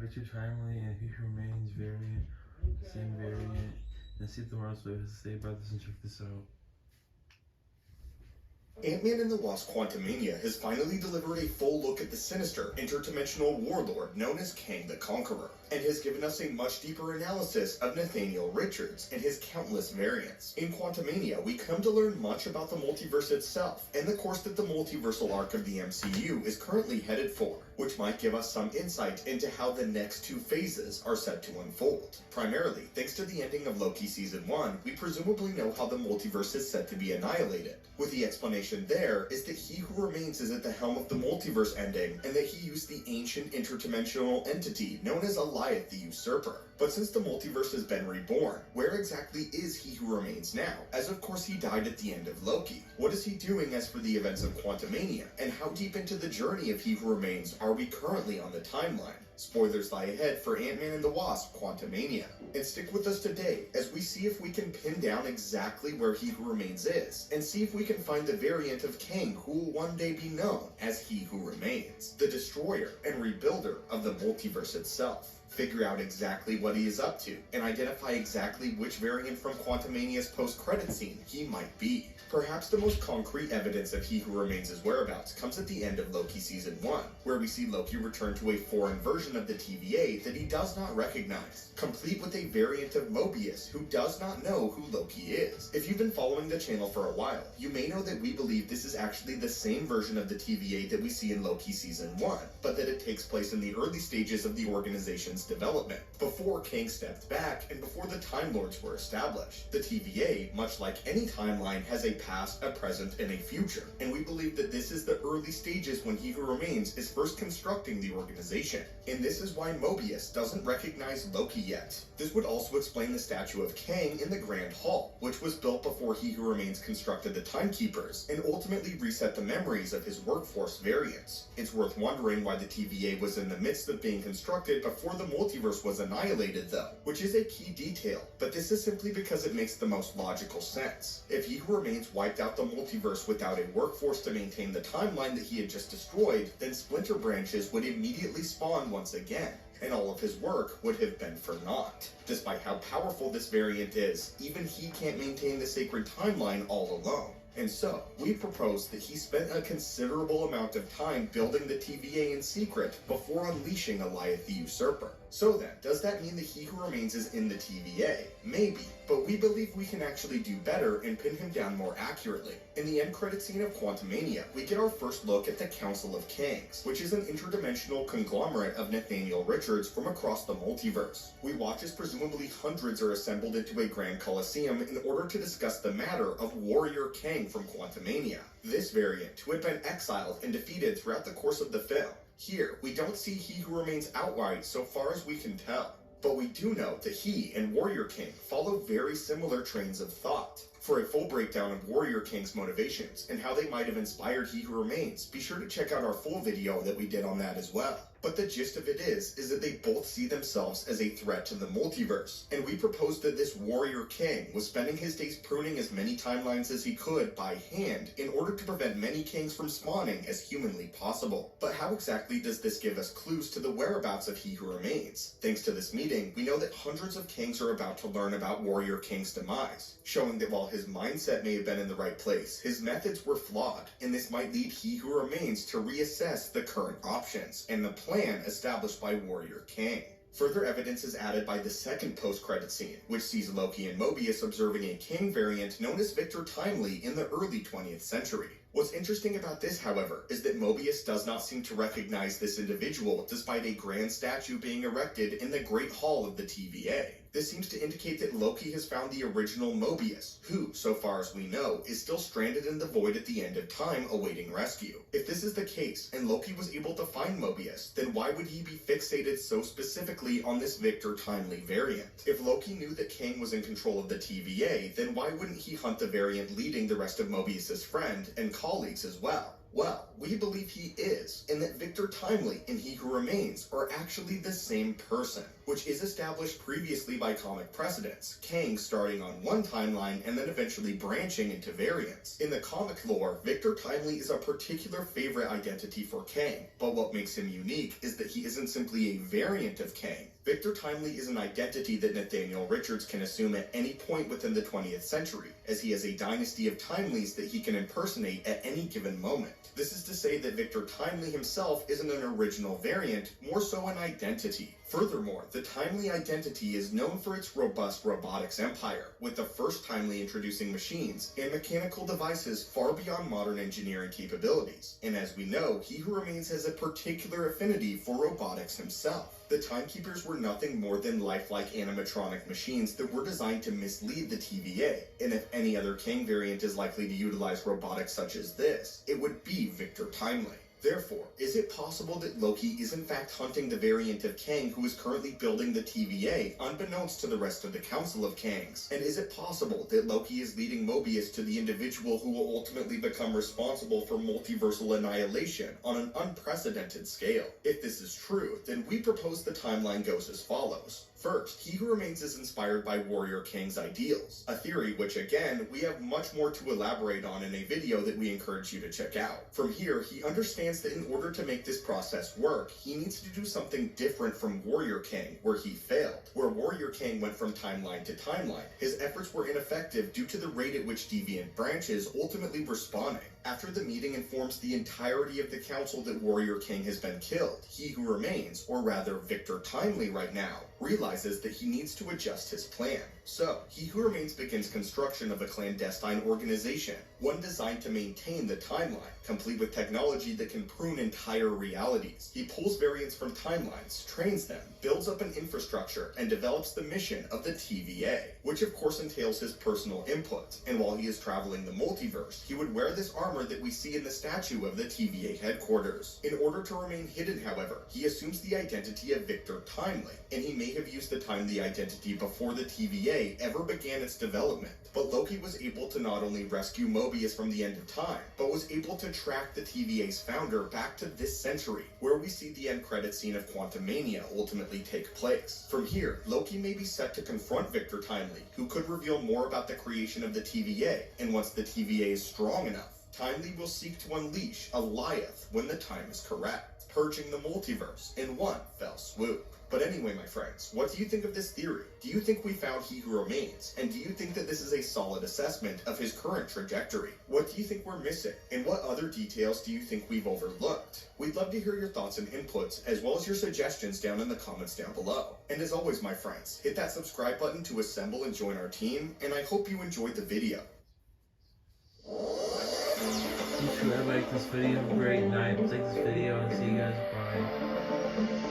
Victor Timely and He Who Remains variant, same variant. And see what the world has to say about this and check this out. Ant-Man and the Wasp: Quantumania has finally delivered a full look at the sinister, interdimensional warlord known as Kang the Conqueror, and has given us a much deeper analysis of Nathaniel Richards and his countless variants. In Quantumania, we come to learn much about the multiverse itself, and the course that the multiversal arc of the MCU is currently headed for, which might give us some insight into how the next two phases are set to unfold. Primarily, thanks to the ending of Loki Season 1, we presumably know how the multiverse is set to be annihilated, with the explanation there is that He Who Remains is at the helm of the multiverse ending, and that he used the ancient interdimensional entity known as Alioth the Usurper. But since the multiverse has been reborn, where exactly is He Who Remains now? As of course he died at the end of Loki. What is he doing as for the events of Quantumania? And how deep into the journey of He Who Remains are we currently on the timeline? Spoilers lie ahead for Ant-Man and the Wasp: Quantumania. And stick with us today as we see if we can pin down exactly where He Who Remains is, and see if we can find the variant of Kang who will one day be known as He Who Remains, the destroyer and rebuilder of the multiverse itself. Figure out exactly what he is up to, and identify exactly which variant from Quantumania's post-credit scene he might be. Perhaps the most concrete evidence of He Who Remains' whereabouts comes at the end of Loki Season 1, where we see Loki return to a foreign version of the TVA that he does not recognize, complete with a variant of Mobius who does not know who Loki is. If you've been following the channel for a while, you may know that we believe this is actually the same version of the TVA that we see in Loki Season 1, but that it takes place in the early stages of the organization's development, before Kang stepped back and before the Time Lords were established. The TVA, much like any timeline, has a past, a present, and a future, and we believe that this is the early stages when He Who Remains is first constructing the organization. And this is why Mobius doesn't recognize Loki yet. This would also explain the statue of Kang in the Grand Hall, which was built before He Who Remains constructed the Timekeepers, and ultimately reset the memories of his workforce variants. It's worth wondering why the TVA was in the midst of being constructed before the multiverse was annihilated though, which is a key detail, but this is simply because it makes the most logical sense. If He Who Remains wiped out the multiverse without a workforce to maintain the timeline that he had just destroyed, then splinter branches would immediately spawn once again, and all of his work would have been for naught. Despite how powerful this variant is, even he can't maintain the sacred timeline all alone. And so, we propose that he spent a considerable amount of time building the TVA in secret before unleashing Alioth the Usurper. So then, does that mean that He Who Remains is in the TVA? Maybe, but we believe we can actually do better and pin him down more accurately. In the end credit scene of Quantumania, we get our first look at the Council of Kangs, which is an interdimensional conglomerate of Nathaniel Richards from across the multiverse. We watch as presumably hundreds are assembled into a grand coliseum in order to discuss the matter of Warrior Kang from Quantumania, this variant who had been exiled and defeated throughout the course of the film. Here, we don't see He Who Remains outright so far as we can tell, but we do know that he and Warrior King follow very similar trains of thought. For a full breakdown of Warrior King's motivations and how they might have inspired He Who Remains, be sure to check out our full video that we did on that as well. But the gist of it is that they both see themselves as a threat to the multiverse, and we propose that this Warrior King was spending his days pruning as many timelines as he could by hand in order to prevent many kings from spawning as humanly possible. But how exactly does this give us clues to the whereabouts of He Who Remains? Thanks to this meeting, we know that hundreds of kings are about to learn about Warrior King's demise, showing that while his mindset may have been in the right place, his methods were flawed, and this might lead He Who Remains to reassess the current options and the plan established by Warrior King. Further evidence is added by the second post-credit scene, which sees Loki and Mobius observing a King variant known as Victor Timely in the early 20th century. What's interesting about this, however, is that Mobius does not seem to recognize this individual despite a grand statue being erected in the Great Hall of the TVA. This seems to indicate that Loki has found the original Mobius, who, so far as we know, is still stranded in the void at the end of time awaiting rescue. If this is the case, and Loki was able to find Mobius, then why would he be fixated so specifically on this Victor Timely variant? If Loki knew that Kang was in control of the TVA, then why wouldn't he hunt the variant leading the rest of Mobius's friend and colleagues as well? Well, we believe he is, and that Victor Timely and He Who Remains are actually the same person, which is established previously by comic precedents, Kang starting on one timeline and then eventually branching into variants. In the comic lore, Victor Timely is a particular favorite identity for Kang, but what makes him unique is that he isn't simply a variant of Kang. Victor Timely is an identity that Nathaniel Richards can assume at any point within the 20th century, as he has a dynasty of Timeleys that he can impersonate at any given moment. This is to say that Victor Timely himself isn't an original variant, more so an identity. Furthermore, the Timely identity is known for its robust robotics empire, with the first Timely introducing machines and mechanical devices far beyond modern engineering capabilities. And as we know, He Who Remains has a particular affinity for robotics himself. The Timekeepers were nothing more than lifelike animatronic machines that were designed to mislead the TVA, and if any other Kang variant is likely to utilize robotics such as this, it would be Victor Timely. Therefore, is it possible that Loki is in fact hunting the variant of Kang who is currently building the TVA, unbeknownst to the rest of the Council of Kangs? And is it possible that Loki is leading Mobius to the individual who will ultimately become responsible for multiversal annihilation on an unprecedented scale? If this is true, then we propose the timeline goes as follows. First, He Who Remains is inspired by Warrior Kang's ideals, a theory which, again, we have much more to elaborate on in a video that we encourage you to check out. From here, he understands that in order to make this process work, he needs to do something different from Warrior Kang, where he failed. Where Warrior Kang went from timeline to timeline, his efforts were ineffective due to the rate at which deviant branches ultimately were spawning. After the meeting informs the entirety of the council that Warrior Kang has been killed, He Who Remains, or rather Victor Timely right now, realizes that he needs to adjust his plan. So, He Who Remains begins construction of a clandestine organization, one designed to maintain the timeline, complete with technology that can prune entire realities. He pulls variants from timelines, trains them, builds up an infrastructure, and develops the mission of the TVA, which of course entails his personal input. And while he is traveling the multiverse, he would wear this armor that we see in the statue of the TVA headquarters. In order to remain hidden, however, he assumes the identity of Victor Timely, and he may have used the Timely identity before the TVA ever began its development. But Loki was able to not only rescue Mobius from the end of time, but was able to track the TVA's founder back to this century, where we see the end credit scene of Quantumania ultimately take place. From here, Loki may be set to confront Victor Timely, who could reveal more about the creation of the TVA, and once the TVA is strong enough, Timely will seek to unleash Goliath when the time is correct, purging the multiverse in one fell swoop. But anyway, my friends, what do you think of this theory? Do you think we found He Who Remains? And do you think that this is a solid assessment of his current trajectory? What do you think we're missing? And what other details do you think we've overlooked? We'd love to hear your thoughts and inputs, as well as your suggestions down in the comments down below. And as always, my friends, hit that subscribe button to assemble and join our team, and I hope you enjoyed the video. If you like this video, have a great night. Like this video and see you guys. Bye.